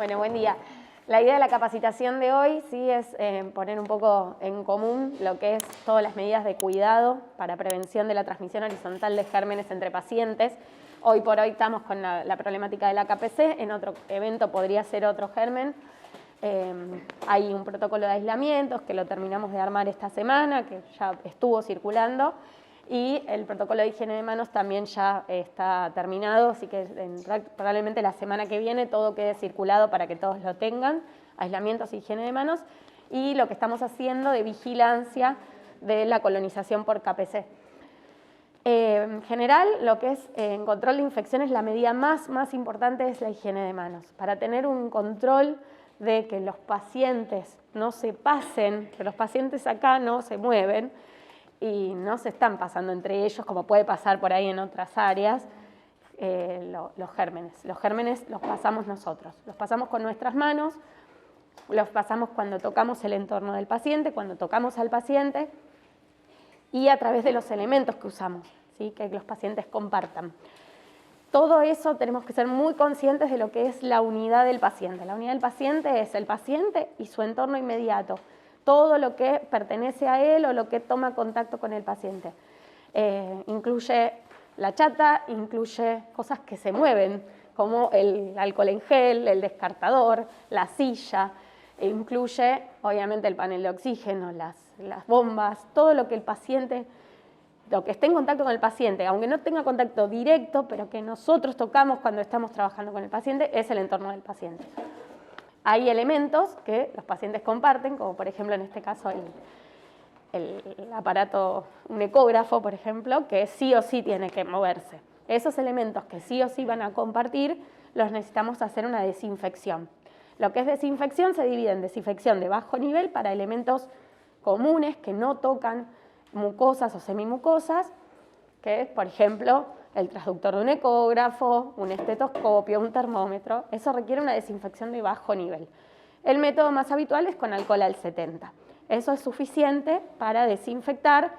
Bueno, buen día. La idea de la capacitación de hoy sí es poner un poco en común lo que es todas las medidas de cuidado para prevención de la transmisión horizontal de gérmenes entre pacientes. Hoy por hoy estamos con la problemática de la KPC, en otro evento podría ser otro germen. Hay un protocolo de aislamientos que lo terminamos de armar esta semana, que ya estuvo circulando, y el protocolo de higiene de manos también ya está terminado, así que probablemente la semana que viene todo quede circulado para que todos lo tengan, aislamientos y higiene de manos, y lo que estamos haciendo de vigilancia de la colonización por KPC. En general, lo que es en control de infecciones, la medida más importante es la higiene de manos. Para tener un control de que los pacientes no se pasen, que los pacientes acá no se mueven y no se están pasando entre ellos, como puede pasar por ahí en otras áreas, los gérmenes. Los gérmenes los pasamos nosotros, los pasamos con nuestras manos, los pasamos cuando tocamos el entorno del paciente, cuando tocamos al paciente, y a través de los elementos que usamos, ¿sí? Que los pacientes compartan. Todo eso tenemos que ser muy conscientes de lo que es la unidad del paciente. La unidad del paciente es el paciente y su entorno inmediato, todo lo que pertenece a él o lo que toma contacto con el paciente. Incluye la chata, incluye cosas que se mueven, como el alcohol en gel, el descartador, la silla, incluye obviamente el panel de oxígeno, las bombas, todo lo que el paciente, lo que esté en contacto con el paciente, aunque no tenga contacto directo, pero que nosotros tocamos cuando estamos trabajando con el paciente, es el entorno del paciente. Hay elementos que los pacientes comparten, como por ejemplo en este caso el aparato, un ecógrafo, por ejemplo, que sí o sí tiene que moverse. Esos elementos que sí o sí van a compartir, los necesitamos hacer una desinfección. Lo que es desinfección se divide en desinfección de bajo nivel para elementos comunes que no tocan mucosas o semimucosas, que es, por ejemplo, el transductor de un ecógrafo, un estetoscopio, un termómetro. Eso requiere una desinfección de bajo nivel. El método más habitual es con alcohol al 70. Eso es suficiente para desinfectar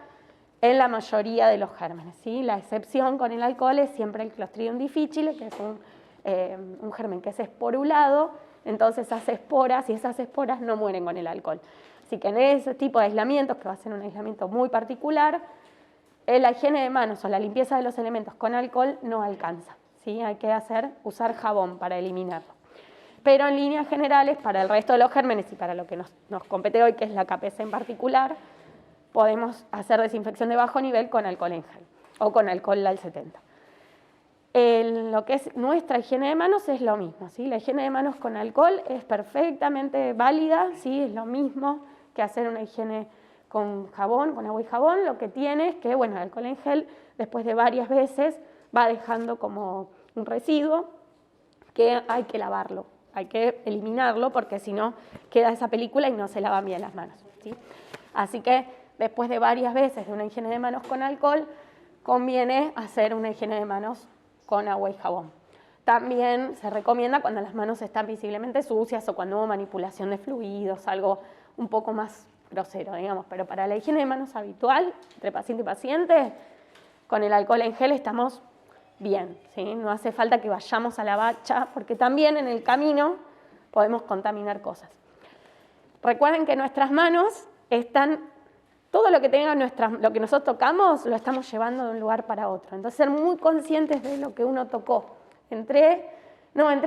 en la mayoría de los gérmenes, ¿sí? La excepción con el alcohol es siempre el Clostridium difficile, que es un germen que es esporulado, entonces hace esporas y esas esporas no mueren con el alcohol. Así que en ese tipo de aislamientos, que va a ser un aislamiento muy particular, la higiene de manos o la limpieza de los elementos con alcohol no alcanza, ¿sí? Hay que usar jabón para eliminarlo. Pero en líneas generales, para el resto de los gérmenes y para lo que nos compete hoy, que es la KPC en particular, podemos hacer desinfección de bajo nivel con alcohol en gel o con alcohol al 70. Lo que es nuestra higiene de manos es lo mismo, ¿sí? La higiene de manos con alcohol es perfectamente válida, ¿sí? Es lo mismo que hacer una higiene con jabón, con agua y jabón. Lo que tiene es que, bueno, el alcohol en gel, después de varias veces, va dejando como un residuo que hay que lavarlo, hay que eliminarlo, porque si no queda esa película y no se lavan bien las manos, ¿sí? Así que después de varias veces de una higiene de manos con alcohol, conviene hacer una higiene de manos con agua y jabón. También se recomienda cuando las manos están visiblemente sucias o cuando hubo manipulación de fluidos, algo un poco más grosero, digamos, pero para la higiene de manos habitual, entre paciente y paciente, con el alcohol en gel estamos bien, ¿sí? No hace falta que vayamos a la bacha, porque también en el camino podemos contaminar cosas. Recuerden que nuestras manos están, todo lo que tenga lo que nosotros tocamos, lo estamos llevando de un lugar para otro. Entonces, ser muy conscientes de lo que uno tocó. Entré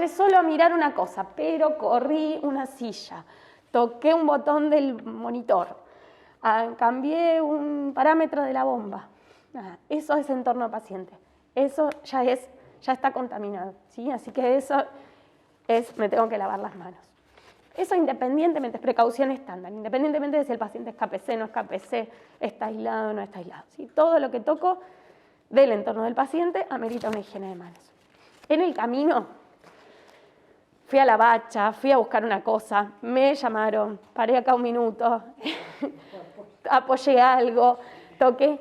solo a mirar una cosa, pero corrí una silla, toqué un botón del monitor, cambié un parámetro de la bomba. Eso es entorno paciente. Eso ya está contaminado, ¿sí? Así que eso me tengo que lavar las manos. Eso independientemente, es precaución estándar, independientemente de si el paciente es KPC, no es KPC, está aislado o no está aislado, ¿sí? Todo lo que toco del entorno del paciente amerita una higiene de manos. En el camino fui a la bacha, fui a buscar una cosa, me llamaron, paré acá un minuto, apoyé algo, toqué.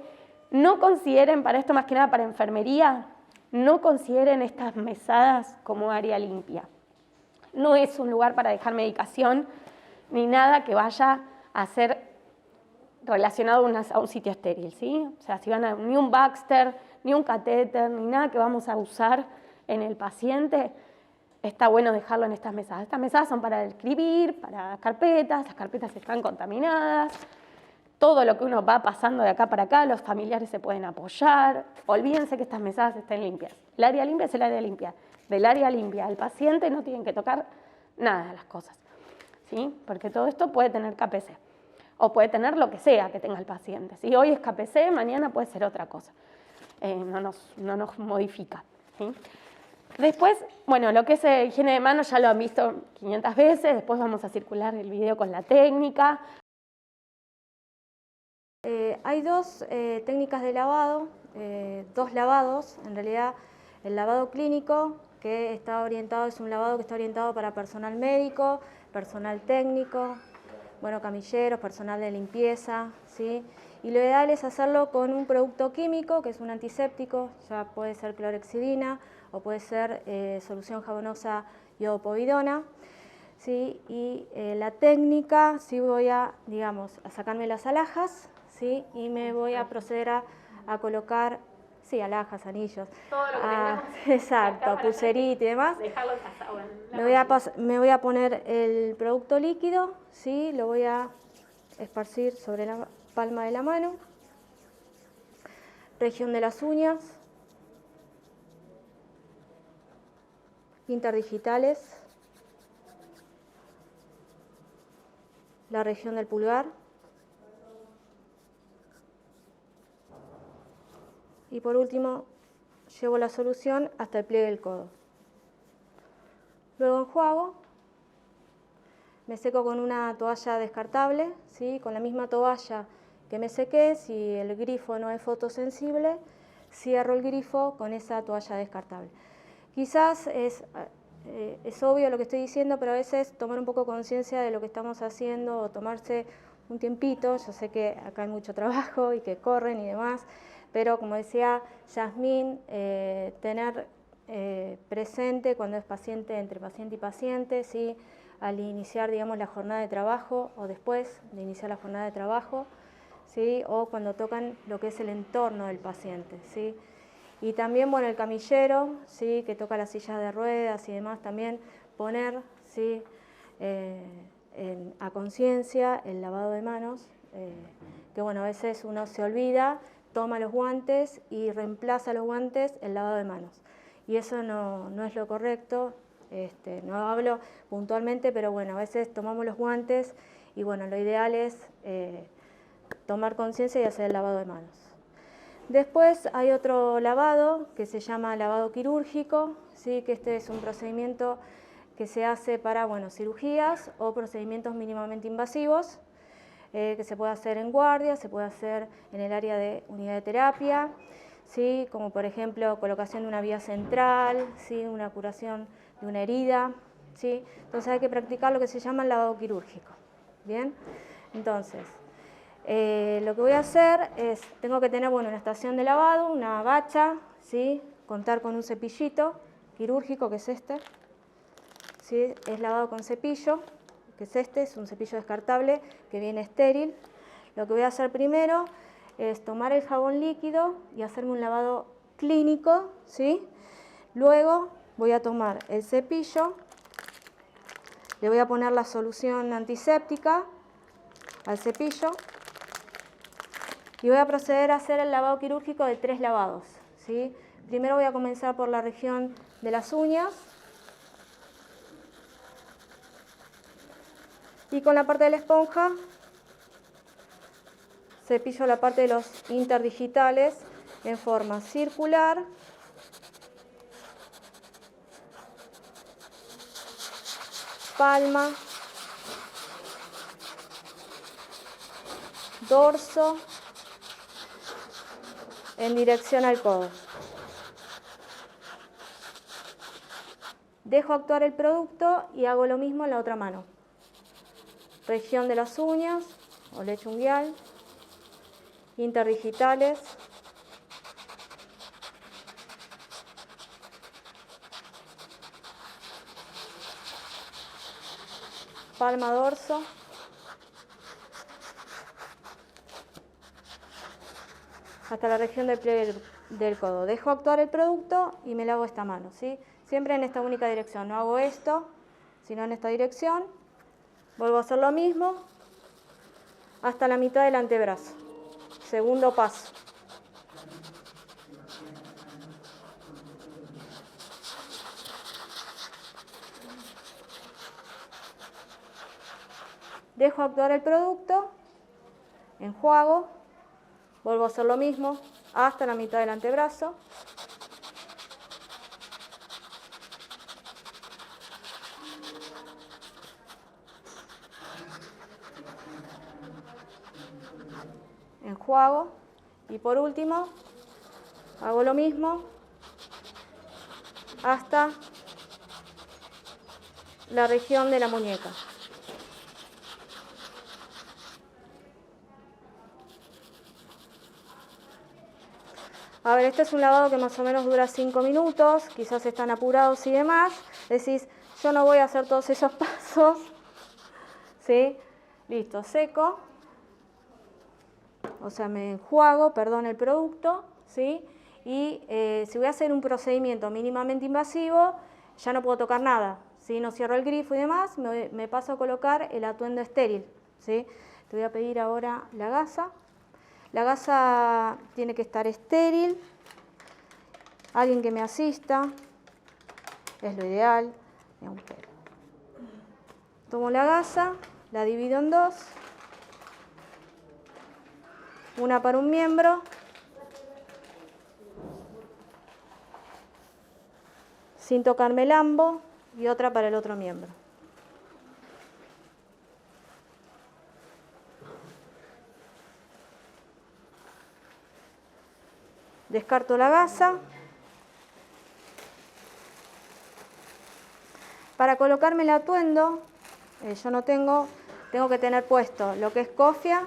No consideren, para esto más que nada para enfermería, no consideren estas mesadas como área limpia. No es un lugar para dejar medicación ni nada que vaya a ser relacionado a un sitio estéril, ¿sí? O sea, ni un Baxter, ni un catéter, ni nada que vamos a usar en el paciente está bueno dejarlo en estas mesadas. Estas mesadas son para escribir, para carpetas, las carpetas están contaminadas, todo lo que uno va pasando de acá para acá, los familiares se pueden apoyar. Olvídense que estas mesadas estén limpias. El área limpia es el área limpia. Del área limpia al paciente no tienen que tocar nada de las cosas, ¿sí? Porque todo esto puede tener KPC o puede tener lo que sea que tenga el paciente. Si hoy es KPC, mañana puede ser otra cosa. No nos modifica, ¿sí? Después, bueno, lo que es higiene de manos ya lo han visto 500 veces. Después vamos a circular el video con la técnica. Hay dos técnicas de lavado, dos lavados. En realidad, el lavado clínico, que está orientado, es un lavado que está orientado para personal médico, personal técnico, bueno, camilleros, personal de limpieza, ¿sí? Y lo ideal es hacerlo con un producto químico, que es un antiséptico, ya puede ser clorhexidina o puede ser solución jabonosa iodopovidona. ¿Sí? Y la técnica, sí voy a, digamos, a sacarme las alhajas, ¿sí? Y me voy a proceder a colocar, sí, alhajas, anillos. Todo lo que tengamos. Exacto, pulserita y demás. Dejarlo en casa, bueno, Me voy a poner el producto líquido, ¿sí? Lo voy a esparcir sobre la palma de la mano. Región de las uñas. Interdigitales. La región del pulgar. Y por último, llevo la solución hasta el pliegue del codo. Luego enjuago, me seco con una toalla descartable, ¿sí? Con la misma toalla que me sequé, si el grifo no es fotosensible, cierro el grifo con esa toalla descartable. Quizás es obvio lo que estoy diciendo, pero a veces tomar un poco conciencia de lo que estamos haciendo o tomarse un tiempito. Yo sé que acá hay mucho trabajo y que corren y demás, pero como decía Yasmín, tener presente cuando es paciente, entre paciente y paciente, ¿sí? Al iniciar, digamos, la jornada de trabajo o después de iniciar la jornada de trabajo, ¿sí? O cuando tocan lo que es el entorno del paciente, ¿sí? Y también, bueno, el camillero, ¿sí? Que toca las sillas de ruedas y demás, también poner, ¿sí? A conciencia el lavado de manos, que bueno, a veces uno se olvida, toma los guantes y reemplaza los guantes el lavado de manos. Y eso no es lo correcto, no hablo puntualmente, pero bueno, a veces tomamos los guantes y bueno, lo ideal es tomar conciencia y hacer el lavado de manos. Después hay otro lavado que se llama lavado quirúrgico, ¿sí? Que este es un procedimiento que se hace para, bueno, cirugías o procedimientos mínimamente invasivos, que se puede hacer en guardia, se puede hacer en el área de unidad de terapia, ¿sí? Como por ejemplo colocación de una vía central, ¿sí? Una curación de una herida, ¿sí? Entonces hay que practicar lo que se llama el lavado quirúrgico. Bien, entonces lo que voy a hacer es, tengo que tener, bueno, una estación de lavado, una bacha, ¿sí? Contar con un cepillito quirúrgico, que es este, ¿sí? Es lavado con cepillo, que es este, es un cepillo descartable que viene estéril. Lo que voy a hacer primero es tomar el jabón líquido y hacerme un lavado clínico, ¿sí? Luego voy a tomar el cepillo, le voy a poner la solución antiséptica al cepillo y voy a proceder a hacer el lavado quirúrgico de 3 lavados, ¿sí? Primero voy a comenzar por la región de las uñas y con la parte de la esponja cepillo la parte de los interdigitales en forma circular, palma, dorso, en dirección al codo. Dejo actuar el producto y hago lo mismo en la otra mano. Región de las uñas o leche unguial, interdigitales, palma, dorso, hasta la región del pliegue del codo. Dejo actuar el producto y me lavo esta mano, ¿sí? siempre en esta única dirección. No hago esto, sino en esta dirección. Vuelvo a hacer lo mismo hasta la mitad del antebrazo. Segundo paso. Dejo actuar el producto, enjuago, vuelvo a hacer lo mismo hasta la mitad del antebrazo. Enjuago y por último hago lo mismo hasta la región de la muñeca. A ver, este es un lavado que más o menos dura 5 minutos, quizás están apurados y demás. Decís, yo no voy a hacer todos esos pasos. ¿Sí? Listo, seco. O sea, me enjuago, perdón, el producto, ¿sí? Y si voy a hacer un procedimiento mínimamente invasivo, ya no puedo tocar nada, ¿sí? No cierro el grifo y demás, me paso a colocar el atuendo estéril, ¿sí? Te voy a pedir ahora la gasa. La gasa tiene que estar estéril, alguien que me asista, es lo ideal. Tomo la gasa, la divido en dos, una para un miembro, sin tocarme el ambo, y otra para el otro miembro. Descarto la gasa. Para colocarme el atuendo, yo no tengo que tener puesto lo que es cofia,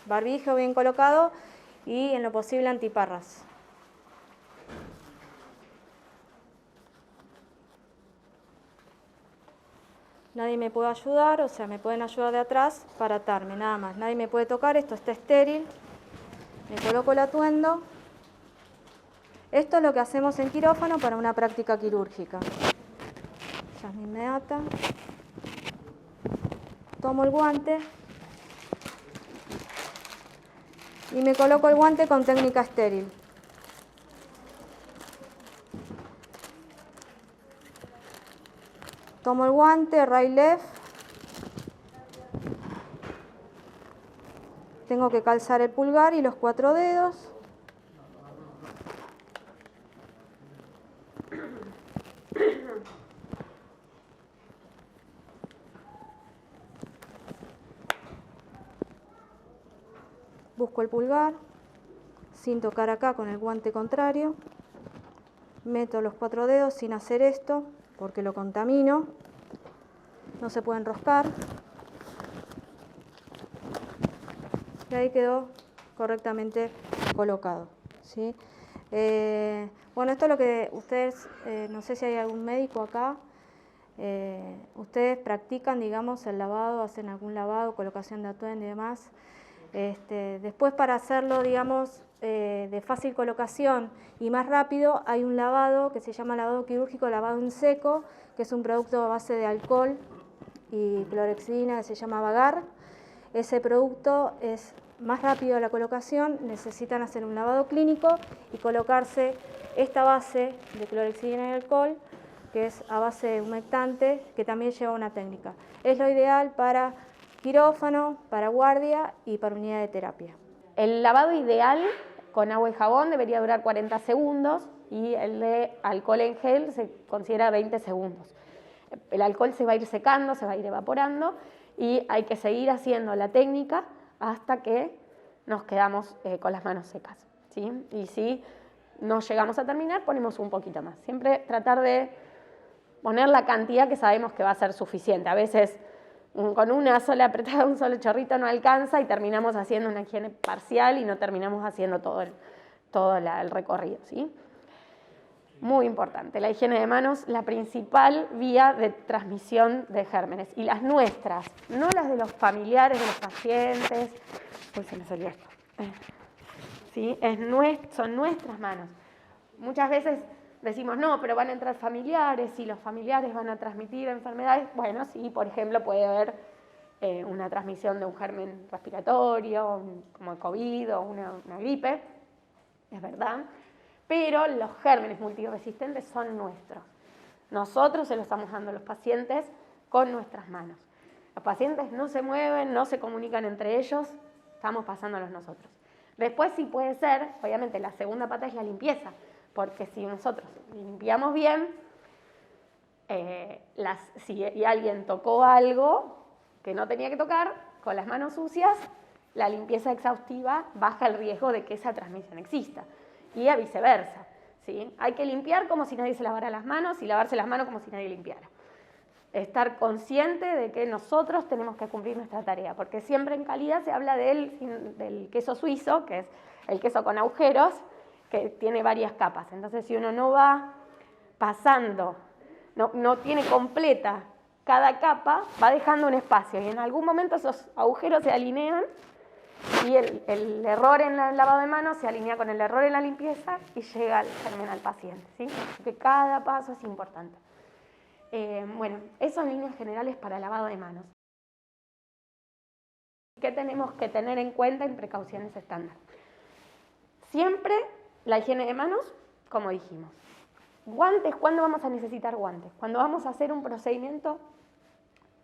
barbijo bien colocado y en lo posible antiparras. Nadie me puede ayudar, o sea, me pueden ayudar de atrás para atarme, nada más. Nadie me puede tocar, esto está estéril. Me coloco el atuendo. Esto es lo que hacemos en quirófano para una práctica quirúrgica. Yasmín me ata. Tomo el guante. Y me coloco el guante con técnica estéril. Tomo el guante, right left. Tengo que calzar el pulgar y los 4 dedos. Busco el pulgar, sin tocar acá con el guante contrario. Meto los 4 dedos sin hacer esto, porque lo contamino. No se puede enroscar. Y ahí quedó correctamente colocado, ¿sí? Bueno, esto es lo que ustedes, no sé si hay algún médico acá, ustedes practican, digamos, el lavado, hacen algún lavado, colocación de atuendo y demás. Después, para hacerlo, digamos, de fácil colocación y más rápido, hay un lavado que se llama lavado quirúrgico, lavado en seco, que es un producto a base de alcohol y clorexidina que se llama Vagar. Ese producto es más rápido la colocación, necesitan hacer un lavado clínico y colocarse esta base de clorexidina y alcohol, que es a base humectante, que también lleva una técnica. Es lo ideal para quirófano, para guardia y para unidad de terapia. El lavado ideal con agua y jabón debería durar 40 segundos y el de alcohol en gel se considera 20 segundos. El alcohol se va a ir secando, se va a ir evaporando y hay que seguir haciendo la técnica hasta que nos quedamos con las manos secas, ¿sí? Y si no llegamos a terminar, ponemos un poquito más. Siempre tratar de poner la cantidad que sabemos que va a ser suficiente. A veces con una sola apretada, un solo chorrito no alcanza y terminamos haciendo una higiene parcial y no terminamos haciendo todo el recorrido, ¿sí? Muy importante, la higiene de manos, la principal vía de transmisión de gérmenes. Y las nuestras, no las de los familiares de los pacientes. Uy, se me salió esto. ¿Sí? Son nuestras manos. Muchas veces decimos, no, pero van a entrar familiares y los familiares van a transmitir enfermedades. Bueno, sí, por ejemplo, puede haber una transmisión de un germen respiratorio, como el COVID o una gripe, es verdad, pero los gérmenes multiresistentes son nuestros. Nosotros se los estamos dando a los pacientes con nuestras manos. Los pacientes no se mueven, no se comunican entre ellos, estamos pasándolos nosotros. Después sí puede ser, obviamente la segunda pata es la limpieza, porque si nosotros limpiamos bien, si alguien tocó algo que no tenía que tocar, con las manos sucias, la limpieza exhaustiva baja el riesgo de que esa transmisión exista. Y a viceversa, ¿sí? Hay que limpiar como si nadie se lavara las manos y lavarse las manos como si nadie limpiara. Estar consciente de que nosotros tenemos que cumplir nuestra tarea, porque siempre en calidad se habla del queso suizo, que es el queso con agujeros, que tiene varias capas. Entonces, si uno no va pasando, no tiene completa cada capa, va dejando un espacio y en algún momento esos agujeros se alinean y el error en el lavado de manos se alinea con el error en la limpieza y llega el germen al paciente, ¿sí? Porque cada paso es importante. Bueno, eso en líneas generales para lavado de manos. ¿Qué tenemos que tener en cuenta en precauciones estándar? Siempre la higiene de manos, como dijimos. Guantes, ¿cuándo vamos a necesitar guantes? Cuando vamos a hacer un procedimiento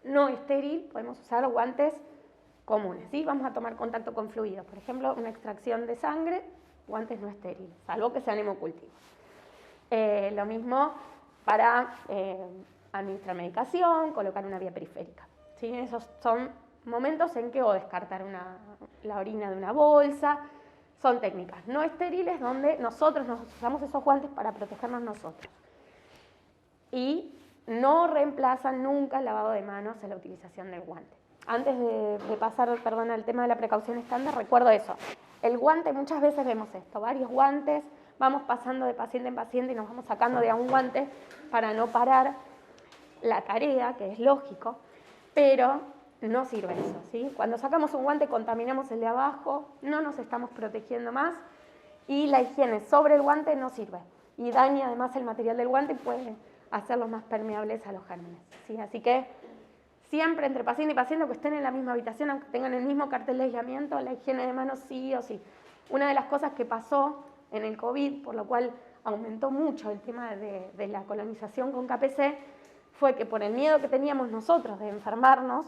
no estéril, podemos usar guantes comunes, ¿sí? Vamos a tomar contacto con fluidos, por ejemplo, una extracción de sangre, guantes no estériles, salvo que sean hemocultivos. Lo mismo para administrar medicación, colocar una vía periférica, ¿sí? Esos son momentos en que o descartar la orina de una bolsa, son técnicas no estériles donde nosotros nos usamos esos guantes para protegernos nosotros. Y no reemplazan nunca el lavado de manos en la utilización del guante. Antes de pasar, al tema de la precaución estándar, recuerdo eso. El guante, muchas veces vemos esto, varios guantes, vamos pasando de paciente en paciente y nos vamos sacando de a un guante para no parar la tarea, que es lógico, pero no sirve eso, ¿sí? Cuando sacamos un guante contaminamos el de abajo, no nos estamos protegiendo más y la higiene sobre el guante no sirve y daña además el material del guante y puede hacerlos más permeables a los gérmenes, ¿sí? Así que siempre entre paciente y paciente que estén en la misma habitación, aunque tengan el mismo cartel de aislamiento, la higiene de manos sí o sí. Una de las cosas que pasó en el COVID, por lo cual aumentó mucho el tema de la colonización con KPC, fue que por el miedo que teníamos nosotros de enfermarnos,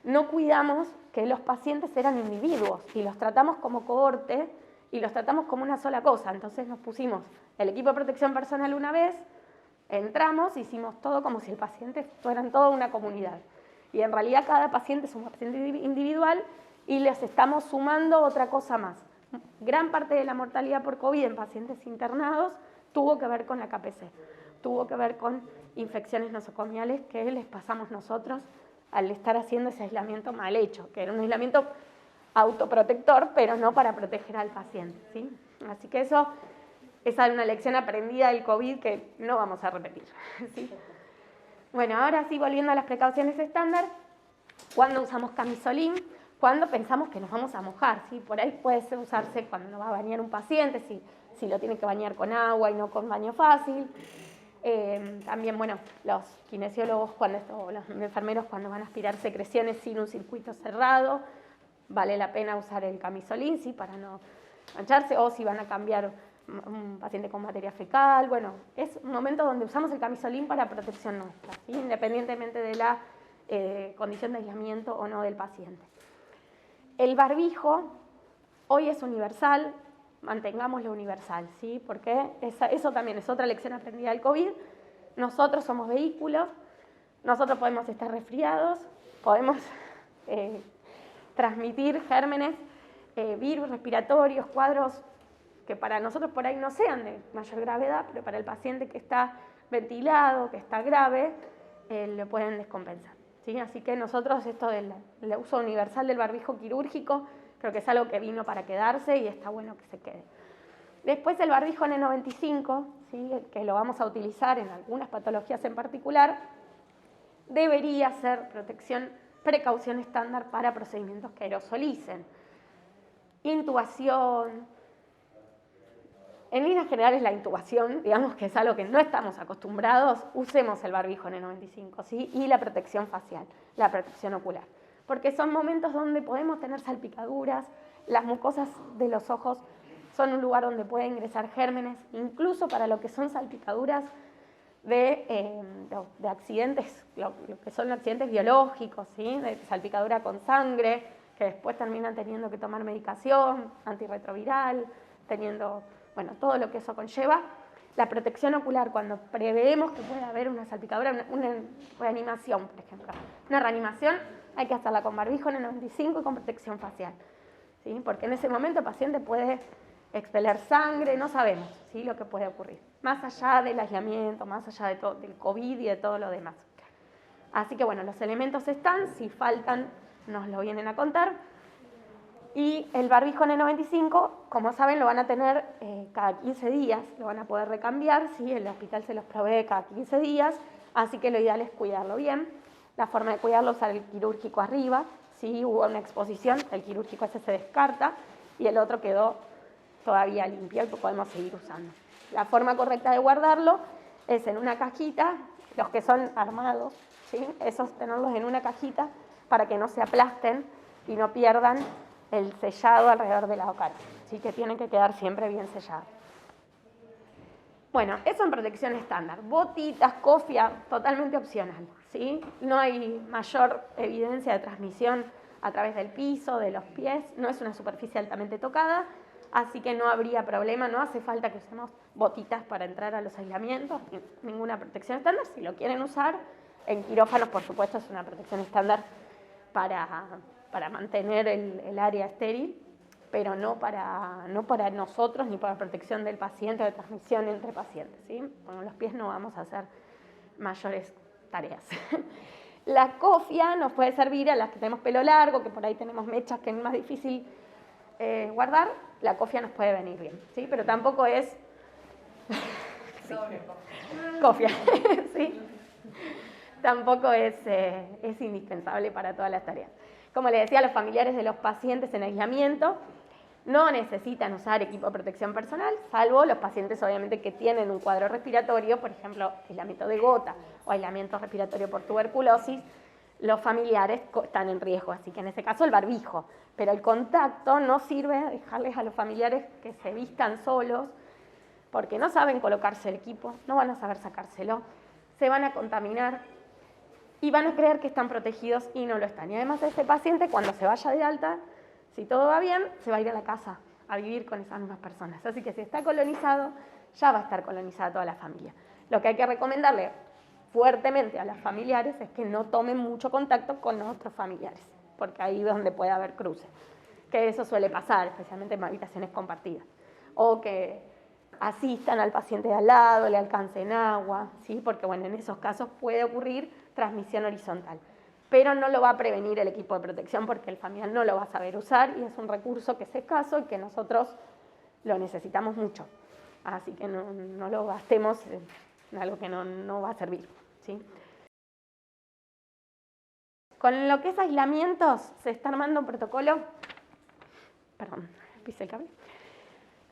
no cuidamos que los pacientes eran individuos y los tratamos como cohorte y los tratamos como una sola cosa. Entonces nos pusimos el equipo de protección personal una vez, entramos, hicimos todo como si el paciente fueran toda una comunidad. Y en realidad cada paciente es un paciente individual y les estamos sumando otra cosa más. Gran parte de la mortalidad por COVID en pacientes internados tuvo que ver con la KPC, tuvo que ver con infecciones nosocomiales que les pasamos nosotros al estar haciendo ese aislamiento mal hecho, que era un aislamiento autoprotector, pero no para proteger al paciente, ¿sí? Así que eso es una lección aprendida del COVID que no vamos a repetir, ¿sí? Bueno, ahora sí, volviendo a las precauciones estándar, ¿cuándo usamos camisolín? Cuando pensamos que nos vamos a mojar, ¿sí? Por ahí puede usarse cuando nos va a bañar un paciente, si lo tiene que bañar con agua y no con baño fácil. También, bueno, los kinesiólogos, los enfermeros cuando van a aspirar secreciones sin un circuito cerrado, vale la pena usar el camisolín, ¿sí? Para no mancharse, o si van a cambiar un paciente con materia fecal. Bueno, es un momento donde usamos el camisolín para protección nuestra, ¿sí? Independientemente de la condición de aislamiento o no del paciente. El barbijo hoy es universal, mantengámoslo universal, ¿sí? Porque eso también es otra lección aprendida del COVID. Nosotros somos vehículos, nosotros podemos estar resfriados, podemos transmitir gérmenes, virus respiratorios, cuadros que para nosotros por ahí no sean de mayor gravedad, pero para el paciente que está ventilado, que está grave, lo pueden descompensar, ¿sí? Así que nosotros esto del uso universal del barbijo quirúrgico creo que es algo que vino para quedarse y está bueno que se quede. Después el barbijo N95, ¿sí? Que lo vamos a utilizar en algunas patologías en particular, debería ser precaución estándar para procedimientos que aerosolicen. Intubación, En líneas generales, la intubación, digamos que es algo que no estamos acostumbrados, usemos el barbijo N95, ¿sí? Y la protección facial, la protección ocular. Porque son momentos donde podemos tener salpicaduras, las mucosas de los ojos son un lugar donde pueden ingresar gérmenes, incluso para lo que son salpicaduras de accidentes, lo que son accidentes biológicos, ¿sí? De salpicadura con sangre, que después terminan teniendo que tomar medicación antirretroviral, teniendo, bueno, todo lo que eso conlleva. La protección ocular, cuando preveemos que puede haber una salpicadura, una reanimación, por ejemplo. Una reanimación hay que hacerla con barbijo N95 y con protección facial, ¿sí? Porque en ese momento el paciente puede expeler sangre, no sabemos, ¿sí? Lo que puede ocurrir. Más allá del aislamiento, más allá de todo, del COVID y de todo lo demás. Así que bueno, los elementos están, si faltan nos lo vienen a contar. Y el barbijo N95, como saben, lo van a tener cada 15 días, lo van a poder recambiar, ¿sí? El hospital se los provee cada 15 días, así que lo ideal es cuidarlo bien. La forma de cuidarlo es usar el quirúrgico arriba, si hubo una exposición, el quirúrgico ese se descarta y el otro quedó todavía limpio y lo podemos seguir usando. La forma correcta de guardarlo es en una cajita, los que son armados, ¿sí? Esos tenerlos en una cajita para que no se aplasten y no pierdan el sellado alrededor de la cara, ¿sí? Que tienen que quedar siempre bien sellados. Bueno, eso en protección estándar. Botitas, cofia, totalmente opcional, ¿sí? No hay mayor evidencia de transmisión a través del piso, de los pies, no es una superficie altamente tocada, así que no habría problema, no hace falta que usemos botitas para entrar a los aislamientos, ninguna protección estándar. Si lo quieren usar, en quirófanos, por supuesto, es una protección estándar para mantener el área estéril, pero no para nosotros ni para protección del paciente o de transmisión entre pacientes, ¿sí? Con los pies no vamos a hacer mayores tareas. La cofia nos puede servir a las que tenemos pelo largo, que por ahí tenemos mechas que es más difícil guardar, la cofia nos puede venir bien, ¿sí? Pero tampoco es... sí. Cofia, ¿sí? Tampoco es indispensable para todas las tareas. Como les decía, los familiares de los pacientes en aislamiento no necesitan usar equipo de protección personal, salvo los pacientes obviamente que tienen un cuadro respiratorio, por ejemplo, aislamiento de gota o aislamiento respiratorio por tuberculosis. Los familiares están en riesgo, así que en ese caso el barbijo. Pero el contacto no sirve dejarles a los familiares que se vistan solos, porque no saben colocarse el equipo, no van a saber sacárselo, se van a contaminar y van a creer que están protegidos y no lo están. Y además ese paciente, cuando se vaya de alta, si todo va bien, se va a ir a la casa a vivir con esas mismas personas. Así que si está colonizado, ya va a estar colonizada toda la familia. Lo que hay que recomendarle fuertemente a los familiares es que no tomen mucho contacto con los otros familiares, porque ahí es donde puede haber cruces. Que eso suele pasar, especialmente en habitaciones compartidas. O que asistan al paciente de al lado, le alcancen agua, ¿sí? Porque bueno, en esos casos puede ocurrir transmisión horizontal. Pero no lo va a prevenir el equipo de protección porque el familiar no lo va a saber usar y es un recurso que es escaso y que nosotros lo necesitamos mucho. Así que no lo gastemos en algo que no va a servir, ¿sí? Con lo que es aislamientos, se está armando un protocolo, perdón, pisé el cable,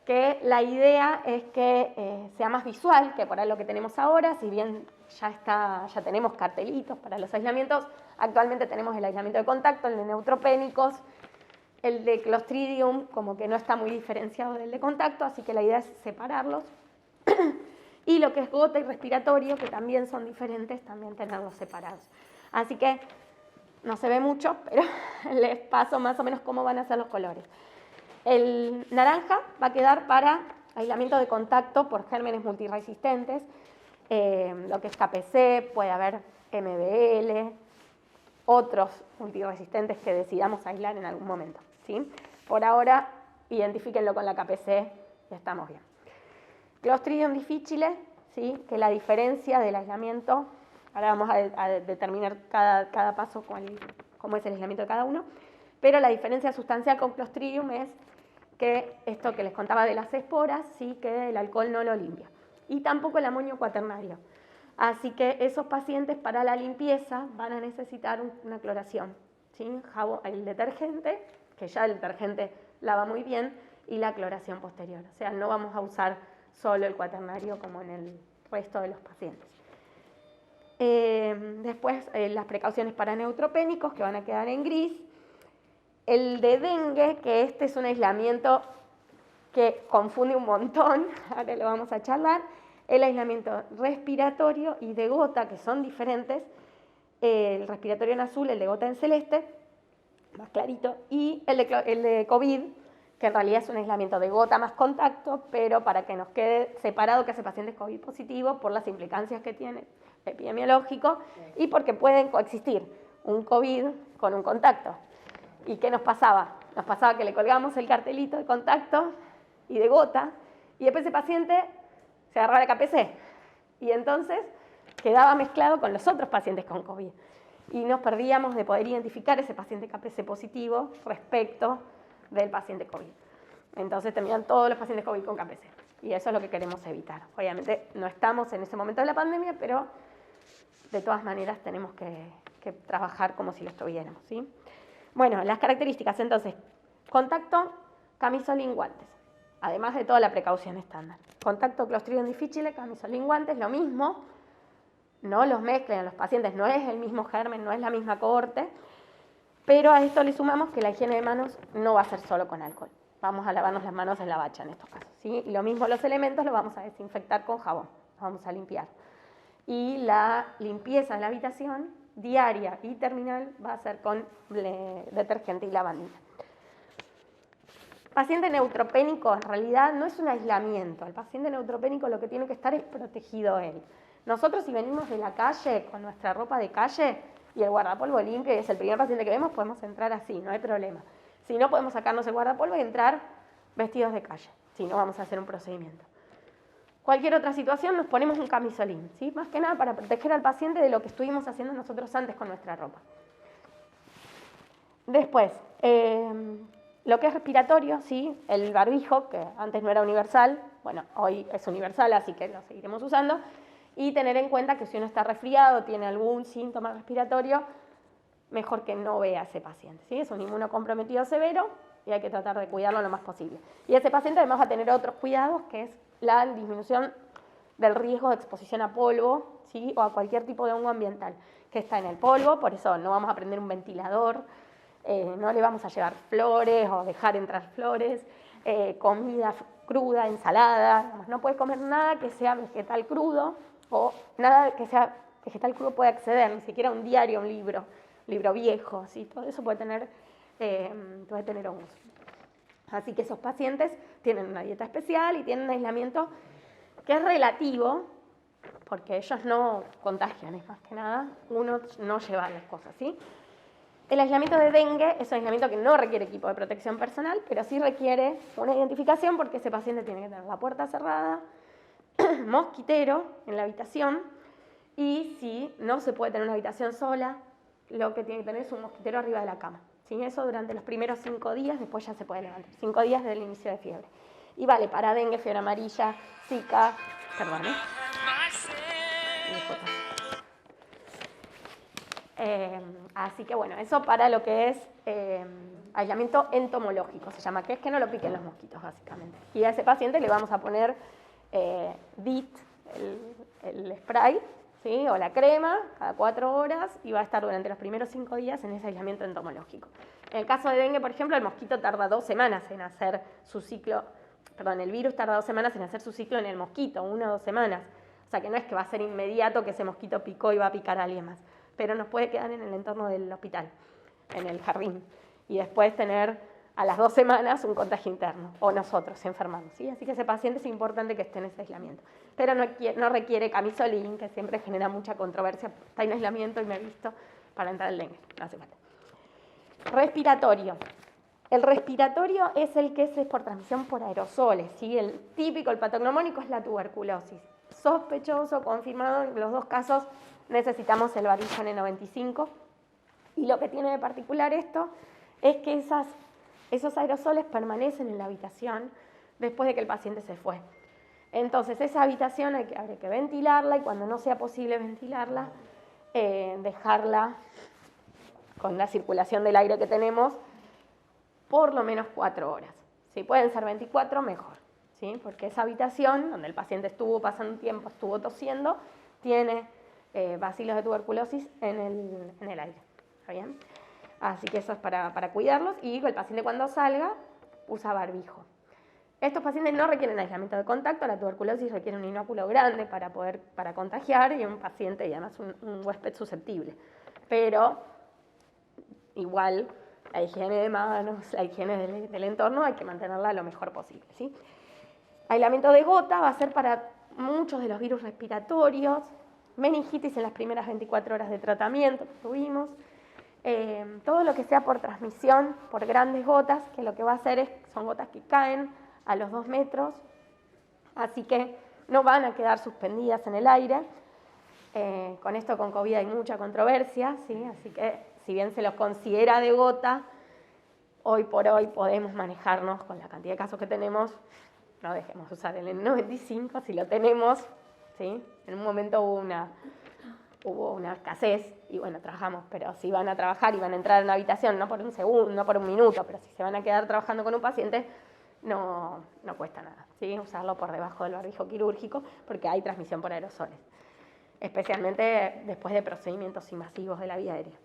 que la idea es que sea más visual que por ahí lo que tenemos ahora, si bien ya tenemos cartelitos para los aislamientos, actualmente tenemos el aislamiento de contacto, el de neutropénicos, el de Clostridium como que no está muy diferenciado del de contacto, así que la idea es separarlos. Y lo que es gota y respiratorio, que también son diferentes, también tenerlos separados. Así que no se ve mucho, pero les paso más o menos cómo van a ser los colores. El naranja va a quedar para aislamiento de contacto por gérmenes multiresistentes, lo que es KPC, puede haber MBL, otros multiresistentes que decidamos aislar en algún momento, ¿sí? Por ahora, identifíquenlo con la KPC y estamos bien. Clostridium difficile, ¿sí? Que la diferencia del aislamiento, ahora vamos a determinar cada paso cómo es el aislamiento de cada uno, pero la diferencia sustancial con Clostridium es que esto que les contaba de las esporas, sí, que el alcohol no lo limpia. Y tampoco el amonio cuaternario. Así que esos pacientes para la limpieza van a necesitar una cloración, ¿sí? El detergente, que ya el detergente lava muy bien, y la cloración posterior. O sea, no vamos a usar solo el cuaternario como en el resto de los pacientes. Después, las precauciones para neutropénicos, que van a quedar en gris. El de dengue, que este es un aislamiento que confunde un montón, ahora lo vamos a charlar, el aislamiento respiratorio y de gota, que son diferentes, el respiratorio en azul, el de gota en celeste, más clarito, y el de COVID, que en realidad es un aislamiento de gota más contacto, pero para que nos quede separado que ese paciente es COVID positivo por las implicancias que tiene epidemiológico y porque pueden coexistir un COVID con un contacto. ¿Y qué nos pasaba? Nos pasaba que le colgamos el cartelito de contacto y de gota, y después ese paciente se agarraba la KPC, y entonces quedaba mezclado con los otros pacientes con COVID. Y nos perdíamos de poder identificar ese paciente KPC positivo respecto del paciente COVID. Entonces terminan todos los pacientes COVID con KPC, y eso es lo que queremos evitar. Obviamente no estamos en ese momento de la pandemia, pero de todas maneras tenemos que trabajar como si lo estuviéramos, ¿sí? Bueno, las características, entonces, contacto, camisolín, guantes, además de toda la precaución estándar. Contacto Clostridium difficile, camisolín, guantes, lo mismo, no los mezclen a los pacientes, no es el mismo germen, no es la misma cohorte, pero a esto le sumamos que la higiene de manos no va a ser solo con alcohol. Vamos a lavarnos las manos en la bacha en estos casos, ¿sí? Y lo mismo los elementos los vamos a desinfectar con jabón, los vamos a limpiar. Y la limpieza de la habitación diaria y terminal va a ser con detergente y lavandina. Paciente neutropénico en realidad no es un aislamiento. El paciente neutropénico lo que tiene que estar es protegido él. Nosotros si venimos de la calle con nuestra ropa de calle y el guardapolvo limpio y es el primer paciente que vemos, podemos entrar así, no hay problema. Si no, podemos sacarnos el guardapolvo y entrar vestidos de calle. Si no, vamos a hacer un procedimiento. Cualquier otra situación nos ponemos un camisolín, ¿sí? Más que nada para proteger al paciente de lo que estuvimos haciendo nosotros antes con nuestra ropa. Después, lo que es respiratorio, ¿sí? El barbijo, que antes no era universal, bueno, hoy es universal, así que lo seguiremos usando. Y tener en cuenta que si uno está resfriado, tiene algún síntoma respiratorio, mejor que no vea a ese paciente, ¿sí? Es un inmunocomprometido severo y hay que tratar de cuidarlo lo más posible. Y ese paciente además va a tener otros cuidados, que es la disminución del riesgo de exposición a polvo, ¿sí? O a cualquier tipo de hongo ambiental que está en el polvo, por eso no vamos a prender un ventilador, no le vamos a llevar flores o dejar entrar flores, comida cruda, ensalada, no puede comer nada que sea vegetal crudo o nada que sea vegetal crudo puede acceder, ni siquiera un diario, un libro viejo, ¿sí? Todo eso puede tener hongos. Así que esos pacientes tienen una dieta especial y tienen un aislamiento que es relativo, porque ellos no contagian, es más que nada uno no lleva las cosas, ¿sí? El aislamiento de dengue es un aislamiento que no requiere equipo de protección personal, pero sí requiere una identificación porque ese paciente tiene que tener la puerta cerrada, mosquitero en la habitación, y si no se puede tener una habitación sola, lo que tiene que tener es un mosquitero arriba de la cama. Sin eso durante los primeros 5 días, después ya se puede levantar. 5 días desde el inicio de fiebre. Y vale para dengue, fiebre amarilla, zika, perdón, así que bueno, eso para lo que es aislamiento entomológico, se llama, que es que no lo piquen los mosquitos básicamente. Y a ese paciente le vamos a poner DIT, el spray, ¿sí? O la crema, cada 4 horas, y va a estar durante los primeros 5 días en ese aislamiento entomológico. En el caso de dengue, por ejemplo, el mosquito tarda 2 semanas en hacer su ciclo, el virus tarda 2 semanas en hacer su ciclo en el mosquito, 1 o 2 semanas. O sea que no es que va a ser inmediato que ese mosquito picó y va a picar a alguien más, pero nos puede quedar en el entorno del hospital, en el jardín, y después tener a las 2 semanas un contagio interno, o nosotros enfermamos, ¿sí? Así que ese paciente es importante que esté en ese aislamiento. Pero no requiere camisolín, que siempre genera mucha controversia. Está en aislamiento y me he visto para entrar al dengue, no hace falta. Respiratorio. El respiratorio es el que es por transmisión por aerosoles, ¿sí? El típico, el patognomónico es la tuberculosis. Sospechoso, confirmado, en los 2 casos necesitamos el barbijo N95. Y lo que tiene de particular esto es que esos aerosoles permanecen en la habitación después de que el paciente se fue. Entonces, esa habitación habría que ventilarla y cuando no sea posible ventilarla, dejarla con la circulación del aire que tenemos por lo menos 4 horas. Si pueden ser 24, mejor, ¿sí? Porque esa habitación donde el paciente estuvo pasando un tiempo, estuvo tosiendo, tiene bacilos de tuberculosis en el aire, ¿está bien? Así que eso es para cuidarlos, y el paciente cuando salga usa barbijo. Estos pacientes no requieren aislamiento de contacto, la tuberculosis requiere un inóculo grande para contagiar, y un paciente y además un huésped susceptible. Pero igual la higiene de manos, la higiene del entorno hay que mantenerla lo mejor posible, ¿sí? Aislamiento de gota va a ser para muchos de los virus respiratorios, meningitis en las primeras 24 horas de tratamiento que tuvimos, todo lo que sea por transmisión, por grandes gotas, que lo que va a hacer son gotas que caen a los 2 metros, así que no van a quedar suspendidas en el aire. Con esto con COVID hay mucha controversia, ¿sí? Así que si bien se los considera de gota, hoy por hoy podemos manejarnos con la cantidad de casos que tenemos. No dejemos usar el N95 si lo tenemos, ¿sí? En un momento hubo una escasez y bueno, trabajamos, pero si van a trabajar y van a entrar en una habitación, no por un segundo, no por un minuto, pero si se van a quedar trabajando con un paciente, no cuesta nada, ¿sí? Usarlo por debajo del barbijo quirúrgico, porque hay transmisión por aerosoles, especialmente después de procedimientos invasivos de la vía aérea.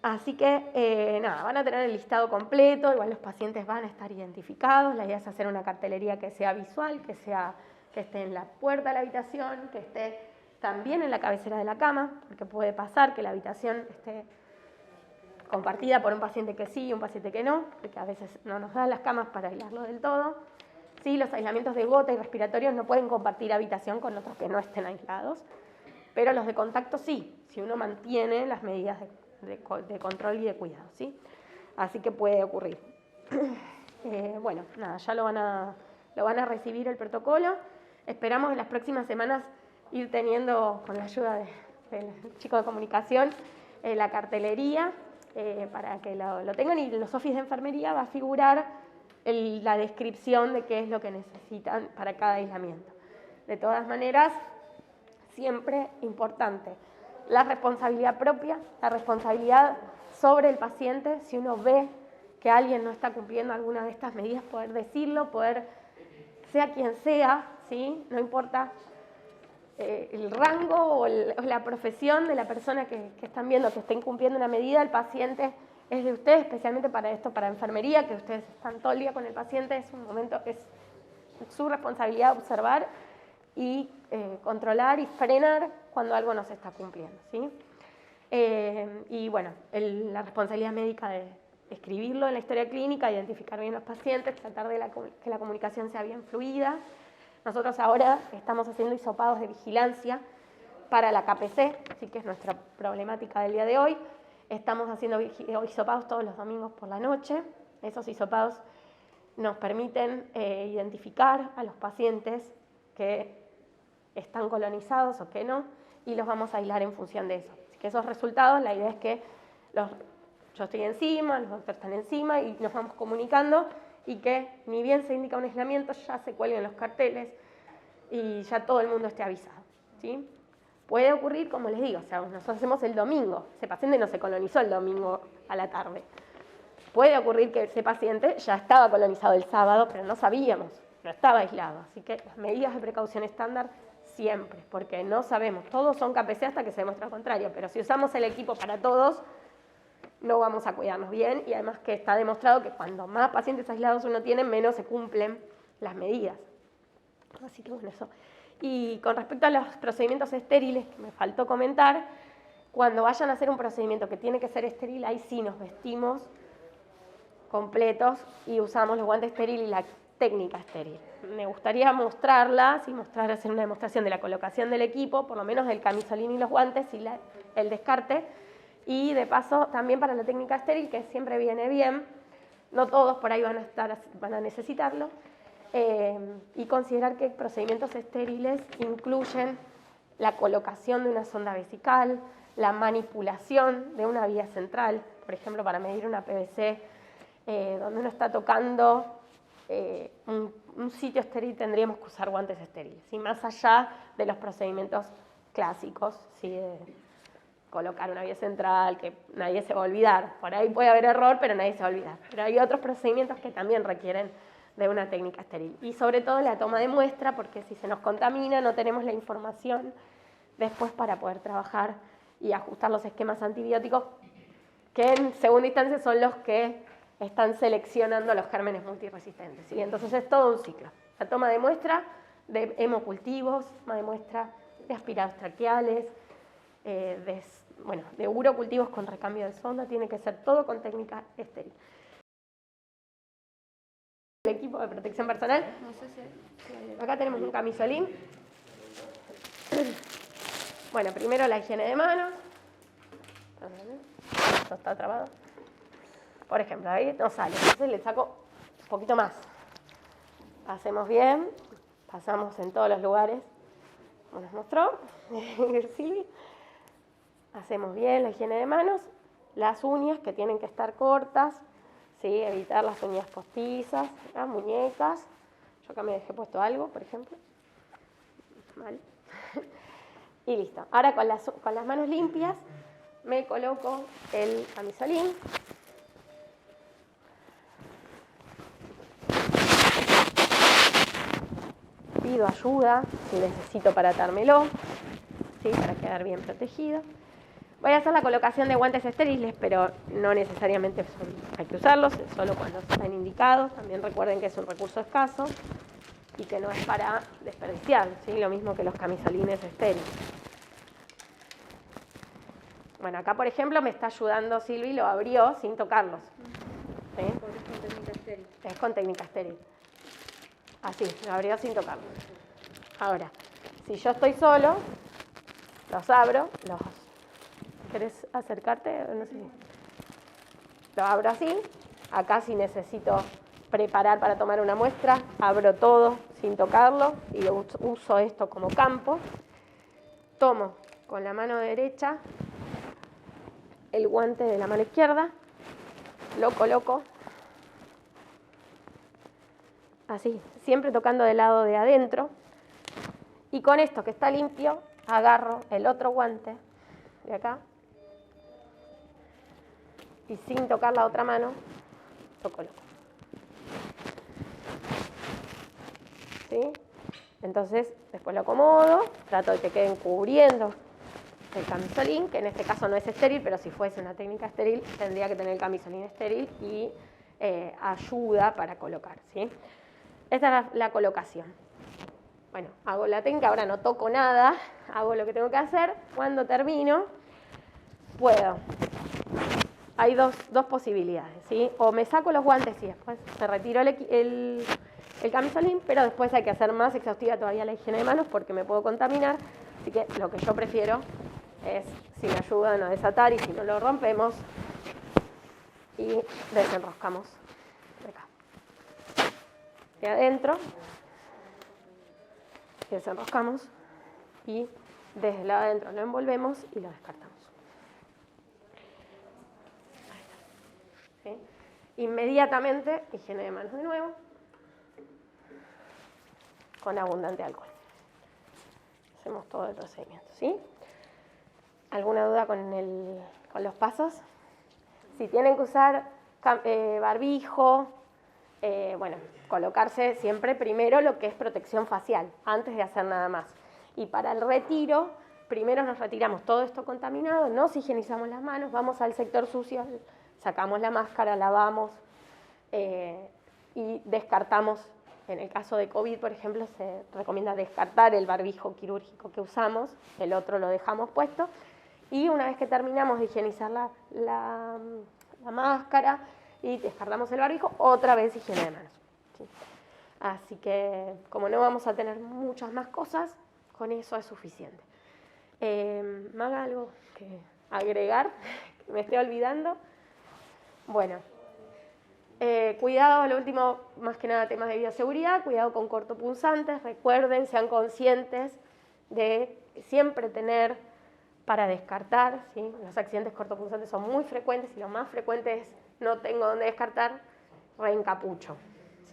Así que, nada, van a tener el listado completo, igual los pacientes van a estar identificados, la idea es hacer una cartelería que sea visual, que esté en la puerta de la habitación, que esté también en la cabecera de la cama, porque puede pasar que la habitación esté compartida por un paciente que sí y un paciente que no, porque a veces no nos dan las camas para aislarlo del todo. Sí, los aislamientos de gota y respiratorios no pueden compartir habitación con otros que no estén aislados, pero los de contacto sí, si uno mantiene las medidas de control y de cuidado, ¿sí? Así que puede ocurrir. Bueno, nada, ya lo van a recibir el protocolo. Esperamos en las próximas semanas ir teniendo, con la ayuda del chico de comunicación, la cartelería para que lo tengan, y en los office de enfermería va a figurar la descripción de qué es lo que necesitan para cada aislamiento. De todas maneras, siempre importante la responsabilidad propia, la responsabilidad sobre el paciente. Si uno ve que alguien no está cumpliendo alguna de estas medidas, poder decirlo, sea quien sea, ¿sí? No importa el rango o la profesión de la persona que están viendo que está incumpliendo una medida, el paciente es de ustedes, especialmente para esto, para enfermería, que ustedes están todo el día con el paciente, es su responsabilidad observar y controlar y frenar cuando algo no se está cumpliendo, ¿sí? Y bueno, la responsabilidad médica de escribirlo en la historia clínica, identificar bien los pacientes, tratar de que la comunicación sea bien fluida. Nosotros ahora estamos haciendo hisopados de vigilancia para la KPC, así que es nuestra problemática del día de hoy. Estamos haciendo hisopados todos los domingos por la noche. Esos hisopados nos permiten identificar a los pacientes que están colonizados o que no, y los vamos a aislar en función de eso. Así que esos resultados, la idea es que yo estoy encima, los doctores están encima y nos vamos comunicando, y que ni bien se indica un aislamiento ya se cuelguen los carteles y ya todo el mundo esté avisado, ¿sí? Puede ocurrir, como les digo, o sea, nosotros hacemos el domingo, ese paciente no se colonizó el domingo a la tarde. Puede ocurrir que ese paciente ya estaba colonizado el sábado, pero no sabíamos, no estaba aislado. Así que las medidas de precaución estándar siempre, porque no sabemos, todos son KPC hasta que se demuestra lo contrario, pero si usamos el equipo para todos, no vamos a cuidarnos bien, y además que está demostrado que cuando más pacientes aislados uno tiene, menos se cumplen las medidas. Así que bueno, eso. Y con respecto a los procedimientos estériles, que me faltó comentar, cuando vayan a hacer un procedimiento que tiene que ser estéril, ahí sí nos vestimos completos y usamos los guantes estériles y la técnica estéril. Me gustaría mostrarlas y hacer una demostración de la colocación del equipo, por lo menos el camisolín y los guantes y el descarte, y de paso también para la técnica estéril, que siempre viene bien, no todos por ahí van a necesitarlo, y considerar que procedimientos estériles incluyen la colocación de una sonda vesical, la manipulación de una vía central, por ejemplo, para medir una PVC, donde uno está tocando un sitio estéril, tendríamos que usar guantes estériles, ¿sí? Más allá de los procedimientos clásicos, ¿sí? colocar una vía central, que nadie se va a olvidar. Por ahí puede haber error, pero nadie se va a olvidar. Pero hay otros procedimientos que también requieren de una técnica estéril. Y sobre todo la toma de muestra, porque si se nos contamina no tenemos la información después para poder trabajar y ajustar los esquemas antibióticos, que en segunda instancia son los que están seleccionando los gérmenes multiresistentes, ¿sí? Entonces es todo un ciclo. La toma de muestra de hemocultivos, toma de muestra de aspirados traqueales, de urocultivos con recambio de sonda, tiene que ser todo con técnica estéril. El equipo de protección personal. Acá tenemos un camisolín. Bueno, primero la higiene de manos. Esto está trabado. Por ejemplo, ahí no sale, entonces le saco un poquito más. Hacemos bien, pasamos en todos los lugares, como nos mostró Silvi. Hacemos bien la higiene de manos, las uñas que tienen que estar cortas, ¿sí? Evitar las uñas postizas, las muñecas. Yo acá me dejé puesto algo, por ejemplo. Vale. Y listo. Ahora con las manos limpias me coloco el camisolín. Pido ayuda si necesito para atármelo, ¿sí? Para quedar bien protegido. Voy a hacer la colocación de guantes estériles, pero no necesariamente hay que usarlos, solo cuando están indicados. También recuerden que es un recurso escaso y que no es para desperdiciar, ¿sí? Lo mismo que los camisolines estériles. Bueno, acá por ejemplo me está ayudando Silvi, lo abrió sin tocarlos. ¿Sí? Es con técnica estéril. Es con técnica estéril. Así, lo abrió sin tocarlos. Ahora, si yo estoy solo, los abro, ¿querés acercarte? No sé. Lo abro así. Acá si necesito preparar para tomar una muestra, abro todo sin tocarlo y uso esto como campo. Tomo con la mano derecha el guante de la mano izquierda, lo coloco así, siempre tocando del lado de adentro, y con esto que está limpio, agarro el otro guante de acá y sin tocar la otra mano, lo coloco. ¿Sí? Entonces, después lo acomodo, trato de que queden cubriendo el camisolín, que en este caso no es estéril, pero si fuese una técnica estéril, tendría que tener el camisolín estéril y ayuda para colocar, ¿sí? Esta es la colocación. Bueno, hago la técnica, ahora no toco nada, hago lo que tengo que hacer. Cuando termino, puedo. Hay dos posibilidades, ¿sí? O me saco los guantes y después me retiro el camisolín, pero después hay que hacer más exhaustiva todavía la higiene de manos porque me puedo contaminar. Así que lo que yo prefiero es, si me ayudan a desatar y si no lo rompemos, y desenroscamos de acá. De adentro, y desenroscamos, y desde el lado de adentro lo envolvemos y lo descartamos. ¿Sí? Inmediatamente, higiene de manos de nuevo, con abundante alcohol. Hacemos todo el procedimiento, ¿sí? ¿Alguna duda con los pasos? Si tienen que usar barbijo, bueno, colocarse siempre primero lo que es protección facial, antes de hacer nada más. Y para el retiro, primero nos retiramos todo esto contaminado, nos higienizamos las manos, vamos al sector sucio, sacamos la máscara, lavamos y descartamos. En el caso de COVID, por ejemplo, se recomienda descartar el barbijo quirúrgico que usamos, el otro lo dejamos puesto, y una vez que terminamos de higienizar la máscara y descartamos el barbijo, otra vez higiene de manos. ¿Sí? Así que, como no vamos a tener muchas más cosas, con eso es suficiente. ¿Maga, algo que agregar? Que me esté olvidando. Bueno. Cuidado, lo último, más que nada temas de bioseguridad, cuidado con cortopunzantes, recuerden, sean conscientes de siempre tener para descartar, ¿sí? Los accidentes cortopunzantes son muy frecuentes y lo más frecuente es no tengo dónde descartar, reencapucho,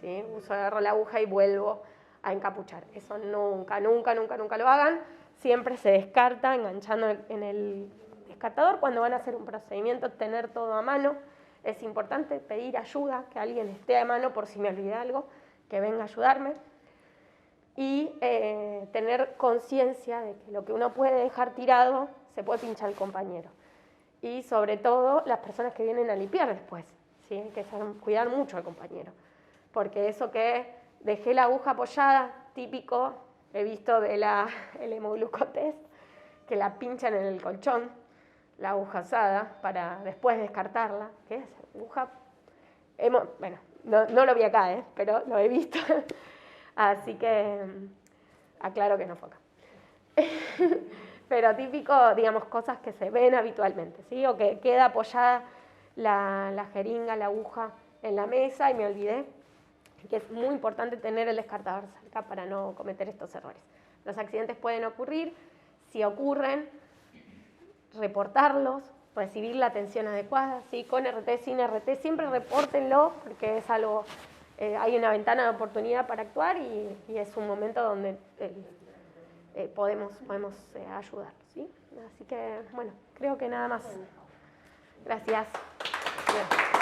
¿sí? Agarro la aguja y vuelvo a encapuchar. Eso nunca lo hagan, siempre se descarta enganchando en el descartador. Cuando van a hacer un procedimiento, tener todo a mano. Es importante pedir ayuda, que alguien esté a mano por si me olvidé algo, que venga a ayudarme. Y tener conciencia de que lo que uno puede dejar tirado se puede pinchar al compañero. Y sobre todo las personas que vienen a limpiar después, ¿sí? Hay que cuidar mucho al compañero. Porque eso que dejé la aguja apoyada, típico, he visto de el hemoglucotest, que la pinchan en el colchón, la aguja usada, para después descartarla. ¿Qué es? Aguja. Bueno, no lo vi acá, pero lo he visto. Así que aclaro que no fue acá. Pero típico, digamos, cosas que se ven habitualmente, ¿sí? O que queda apoyada la jeringa, la aguja en la mesa y me olvidé, que es muy importante tener el descartador cerca para no cometer estos errores. Los accidentes pueden ocurrir, si ocurren, reportarlos, recibir la atención adecuada, ¿sí? Con RT, sin RT, siempre repórtenlo porque es algo, hay una ventana de oportunidad para actuar y es un momento donde podemos ayudar, ¿sí? Así que, bueno, creo que nada más. Gracias. Bien.